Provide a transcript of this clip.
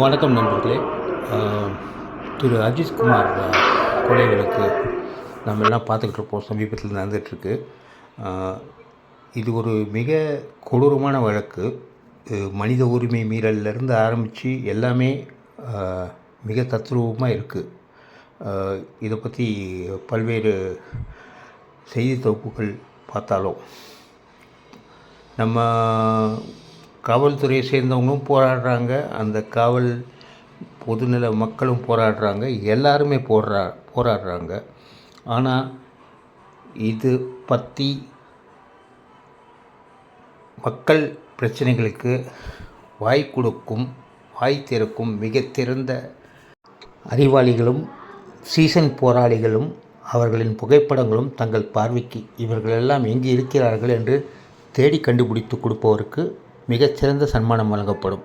வணக்கம் நண்பர்களே. திரு அஜித்குமார் கொலை வழக்கு நம்ம எல்லாம் பார்த்துக்கிட்டு இருப்போம். சமீபத்தில் நடந்துகிட்ருக்கு. இது ஒரு மிக கொடூரமான வழக்கு. மனித உரிமை மீறலிருந்து ஆரம்பித்து எல்லாமே மிக தத்ரூபமாக இருக்குது. இதை பற்றி பல்வேறு செய்தி தொகுப்புகள் பார்த்தாலும் நம்ம காவல்துறையை சேர்ந்தவங்களும் போராடுறாங்க, அந்த காவல் பொதுநல மக்களும் போராடுறாங்க, எல்லாருமே போராடுறாங்க. ஆனால் இது பற்றி மக்கள் பிரச்சனைகளுக்கு வாய் திறக்கும் மிக திறந்த அறிவாளிகளும் சீசன் போராளிகளும் அவர்களின் புகைப்படங்களும் தங்கள் பார்வைக்கு இவர்களெல்லாம் எங்கே இருக்கிறார்கள் என்று தேடி கண்டுபிடித்து கொடுப்பவருக்கு மிகச்சிறந்த சன்மானம் வழங்கப்படும்.